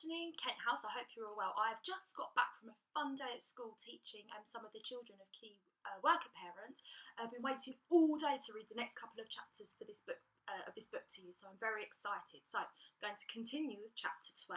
Afternoon, Kent House. I hope you're all well. I have just got back from a fun day at school teaching some of the children of key worker parents. I've been waiting all day to read the next couple of chapters for this book to you, so I'm very excited. So I'm going to continue with chapter 12.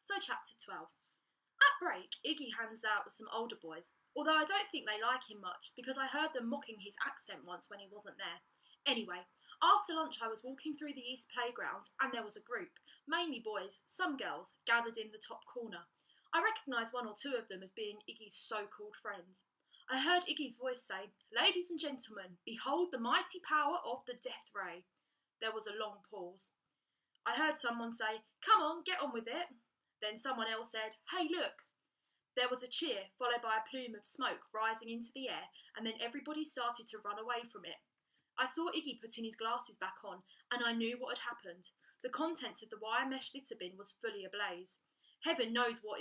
So chapter 12. At break, Iggy hangs out with some older boys, although I don't think they like him much because I heard them mocking his accent once when he wasn't there. Anyway, after lunch I was walking through the east playground and there was a group, mainly boys, some girls, gathered in the top corner. I recognised one or two of them as being Iggy's so-called friends. I heard Iggy's voice say, "Ladies and gentlemen, behold the mighty power of the death ray." There was a long pause. I heard someone say, "Come on, get on with it." Then someone else said, "Hey, look." There was a cheer, followed by a plume of smoke rising into the air, and then everybody started to run away from it. I saw Iggy putting his glasses back on, and I knew what had happened. The contents of the wire mesh litter bin was fully ablaze. Heaven knows what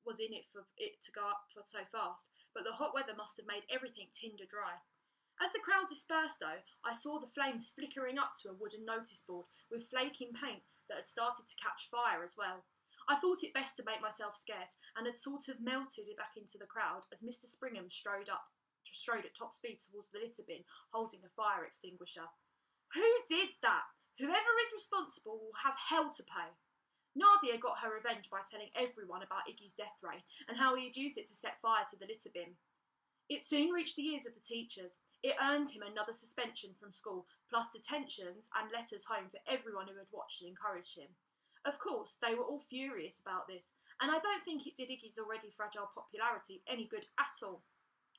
was in it for it to go up for so fast, but the hot weather must have made everything tinder dry. As the crowd dispersed, though, I saw the flames flickering up to a wooden notice board with flaking paint that had started to catch fire as well. I thought it best to make myself scarce, and had sort of melted it back into the crowd as Mr. Springham strode at top speed towards the litter bin, holding a fire extinguisher. "Who did that? Whoever is responsible will have hell to pay." Nadia got her revenge by telling everyone about Iggy's death ray and how he had used it to set fire to the litter bin. It soon reached the ears of the teachers. It earned him another suspension from school, plus detentions and letters home for everyone who had watched and encouraged him. Of course, they were all furious about this, and I don't think it did Iggy's already fragile popularity any good at all.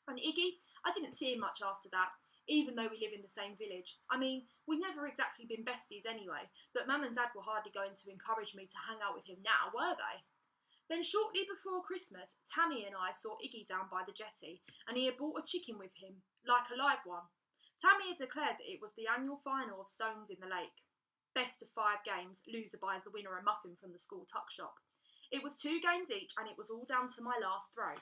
And Iggy, I didn't see him much after that, even though we live in the same village. I mean, we've never exactly been besties anyway, but Mum and Dad were hardly going to encourage me to hang out with him now, were they? Then shortly before Christmas, Tammy and I saw Iggy down by the jetty, and he had brought a chicken with him, like a live one. Tammy had declared that it was the annual final of Stones in the Lake. Best of 5 games, loser buys the winner a muffin from the school tuck shop. It was 2 games each, and it was all down to my last throw.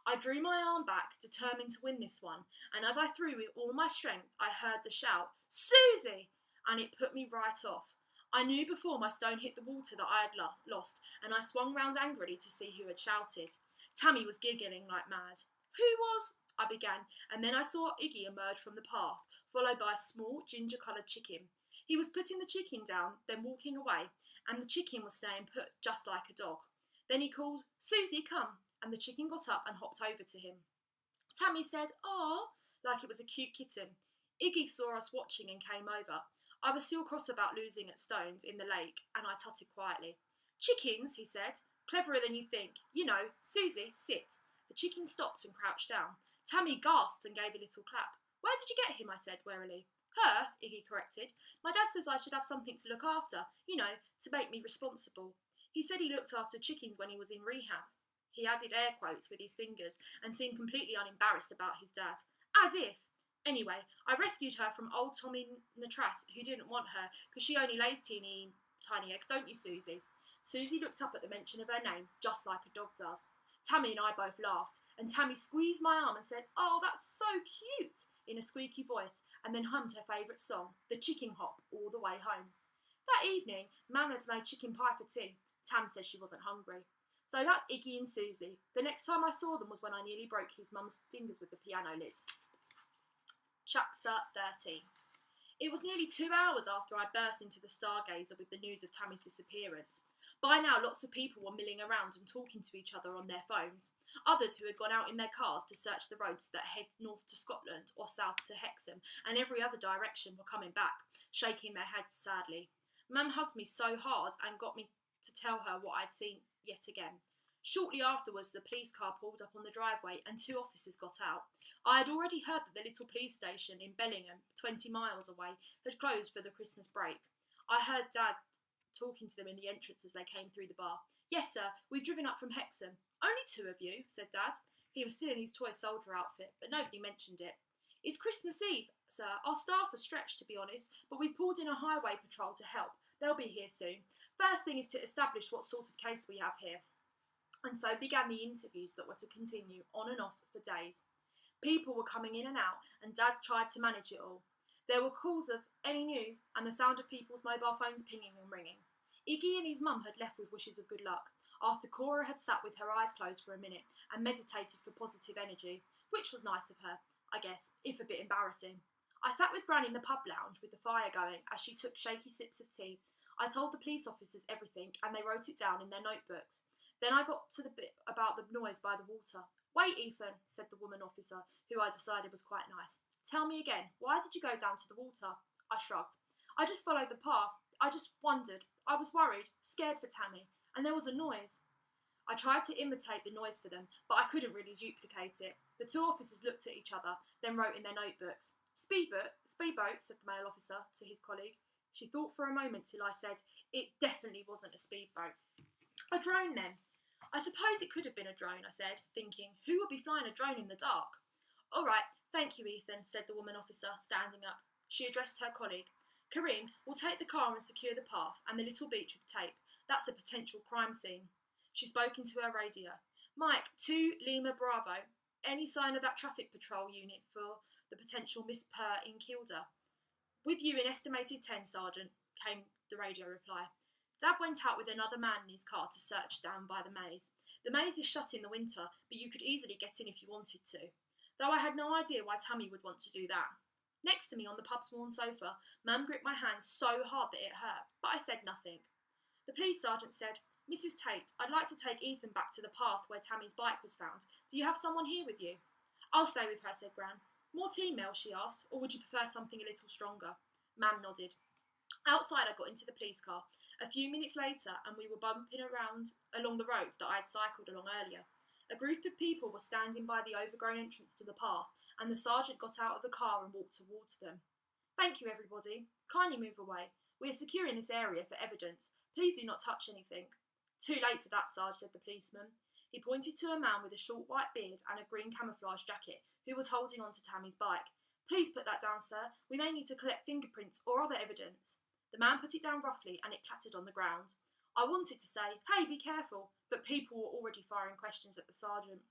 I drew my arm back, determined to win this one, and as I threw with all my strength, I heard the shout, "Susie!" and it put me right off. I knew before my stone hit the water that I had lost, and I swung round angrily to see who had shouted. Tammy was giggling like mad. "Who was—" I began, and then I saw Iggy emerge from the path, followed by a small, ginger-coloured chicken. He was putting the chicken down, then walking away, and the chicken was staying put, just like a dog. Then he called, "Susie, come," and the chicken got up and hopped over to him. Tammy said, "Aw," like it was a cute kitten. Iggy saw us watching and came over. I was still cross about losing at Stones in the lake, and I tutted quietly. "Chickens," he said, "cleverer than you think. You know, Susie, sit." The chicken stopped and crouched down. Tammy gasped and gave a little clap. "Where did you get him?" I said warily. "Her," Iggy corrected. "My dad says I should have something to look after, you know, to make me responsible. He said he looked after chickens when he was in rehab." He added air quotes with his fingers and seemed completely unembarrassed about his dad. As if. Anyway, I rescued her from old Tommy Natras, who didn't want her because she only lays teeny tiny eggs, don't you, Susie? Susie looked up at the mention of her name, just like a dog does. Tammy and I both laughed, and Tammy squeezed my arm and said, "Oh, that's so cute," in a squeaky voice, and then hummed her favourite song, the Chicken Hop, all the way home. That evening, Mam had made chicken pie for tea. Tam said she wasn't hungry. So that's Iggy and Susie. The next time I saw them was when I nearly broke his mum's fingers with the piano lid. Chapter 13. It was nearly 2 hours after I burst into the Stargazer with the news of Tammy's disappearance. By now, lots of people were milling around and talking to each other on their phones. Others who had gone out in their cars to search the roads that head north to Scotland or south to Hexham and every other direction were coming back, shaking their heads sadly. Mum hugged me so hard and got me to tell her what I'd seen yet again. Shortly afterwards, the police car pulled up on the driveway and 2 officers got out. I had already heard that the little police station in Bellingham, 20 miles away, had closed for the Christmas break. I heard Dad talking to them in the entrance as they came through the bar. "Yes, sir, we've driven up from Hexham." "Only 2 of you," said Dad. He was still in his toy soldier outfit, but nobody mentioned it. "It's Christmas Eve, sir. Our staff are stretched, to be honest, but we've pulled in a highway patrol to help. They'll be here soon. First thing is to establish what sort of case we have here." And so began the interviews that were to continue on and off for days. People were coming in and out, and Dad tried to manage it all. There were calls of any news and the sound of people's mobile phones pinging and ringing. Iggy and his mum had left with wishes of good luck, after Cora had sat with her eyes closed for a minute and meditated for positive energy, which was nice of her, I guess, if a bit embarrassing. I sat with Gran in the pub lounge with the fire going as she took shaky sips of tea. I told the police officers everything and they wrote it down in their notebooks. Then I got to the bit about the noise by the water. "Wait, Ethan," said the woman officer, who I decided was quite nice. "Tell me again, why did you go down to the water?" I shrugged. "I just followed the path. I just wondered. I was worried, scared for Tammy, and there was a noise." I tried to imitate the noise for them, but I couldn't really duplicate it. The two officers looked at each other, then wrote in their notebooks. Speedboat, said the male officer to his colleague. She thought for a moment till I said, "It definitely wasn't a speedboat." "A drone, then?" "I suppose it could have been a drone," I said, thinking, who would be flying a drone in the dark? "All right, thank you, Ethan," said the woman officer, standing up. She addressed her colleague. "Kareem, we'll take the car and secure the path and the little beach with tape. That's a potential crime scene." She spoke into her radio. "Mike, 2 Lima Bravo. Any sign of that traffic patrol unit for the potential Miss Purr in Kilda?" "With you in estimated 10, Sergeant," came the radio reply. Dad went out with another man in his car to search down by the maze. The maze is shut in the winter, but you could easily get in if you wanted to, though I had no idea why Tammy would want to do that. Next to me on the pub's worn sofa, Mum gripped my hand so hard that it hurt, but I said nothing. The police sergeant said, "Mrs. Tate, I'd like to take Ethan back to the path where Tammy's bike was found. Do you have someone here with you?" "I'll stay with her," said Gran. "More tea, Mel?" she asked, "or would you prefer something a little stronger?" Mam nodded. Outside, I got into the police car. A few minutes later, and we were bumping around along the road that I had cycled along earlier. A group of people were standing by the overgrown entrance to the path, and the sergeant got out of the car and walked towards them. "Thank you, everybody. Kindly move away. We are securing this area for evidence. Please do not touch anything." "Too late for that, Sarge," said the policeman. He pointed to a man with a short white beard and a green camouflage jacket who was holding on to Tammy's bike. "Please put that down, sir. We may need to collect fingerprints or other evidence." The man put it down roughly and it clattered on the ground. I wanted to say, "Hey, be careful," but people were already firing questions at the sergeant.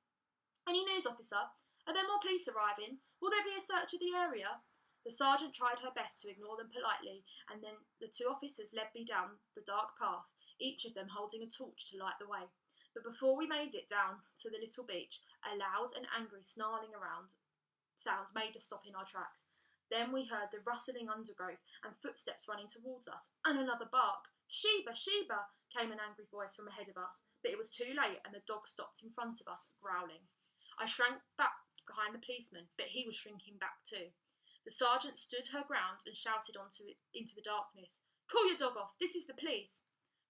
"Any news, officer? Are there more police arriving? Will there be a search of the area?" The sergeant tried her best to ignore them politely, and then the two officers led me down the dark path, each of them holding a torch to light the way. But before we made it down to the little beach, a loud and angry snarling around sound made us stop in our tracks. Then we heard the rustling undergrowth and footsteps running towards us, and another bark. "Sheba, Sheba," came an angry voice from ahead of us, but it was too late and the dog stopped in front of us, growling. I shrank back behind the policeman, but he was shrinking back too. The sergeant stood her ground and shouted into the darkness, "Call your dog off, this is the police."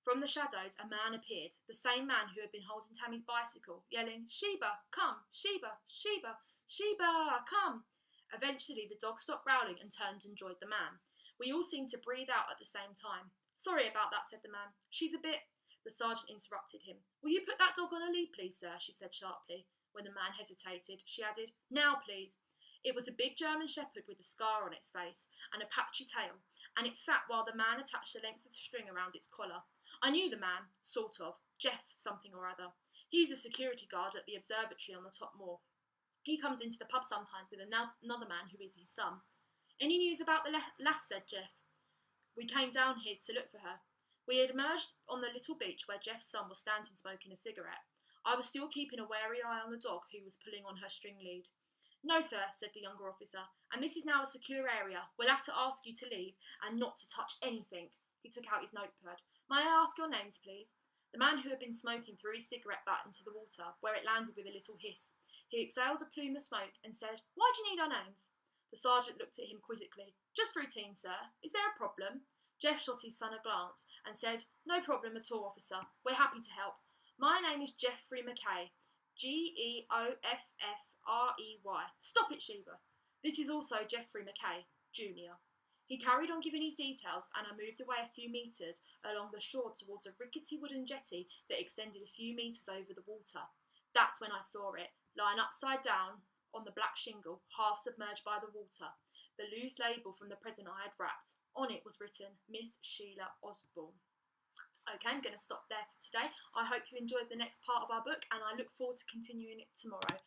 From the shadows, a man appeared, the same man who had been holding Tammy's bicycle, yelling, "Sheba, come! Sheba, Sheba, Sheba, come!" Eventually, the dog stopped growling and turned and joined the man. We all seemed to breathe out at the same time. "Sorry about that," said the man. "She's a bit—" The sergeant interrupted him. "Will you put that dog on a lead, please, sir?" she said sharply. When the man hesitated, she added, "Now, please." It was a big German shepherd with a scar on its face and a patchy tail, and it sat while the man attached a length of string around its collar. I knew the man, sort of, Jeff something or other. He's the security guard at the observatory on the top moor. He comes into the pub sometimes with another man who is his son. "Any news about the lass?" said Jeff. We came down here to look for her. We had emerged on the little beach where Jeff's son was standing smoking a cigarette. I was still keeping a wary eye on the dog who was pulling on her string lead. "No, sir," said the younger officer, "and this is now a secure area. We'll have to ask you to leave and not to touch anything." He took out his notepad. "May I ask your names, please?" The man who had been smoking threw his cigarette butt into the water, where it landed with a little hiss. He exhaled a plume of smoke and said, "Why do you need our names?" The sergeant looked at him quizzically. "Just routine, sir. Is there a problem?" Jeff shot his son a glance and said, "No problem at all, officer. We're happy to help. My name is Geoffrey Mackay. Geoffrey. Stop it, Sheba. This is also Geoffrey Mackay, Jr." He carried on giving his details, and I moved away a few metres along the shore towards a rickety wooden jetty that extended a few metres over the water. That's when I saw it, lying upside down on the black shingle, half submerged by the water. The loose label from the present I had wrapped. On it was written, "Miss Sheila Osborne." Okay, I'm going to stop there for today. I hope you enjoyed the next part of our book, and I look forward to continuing it tomorrow.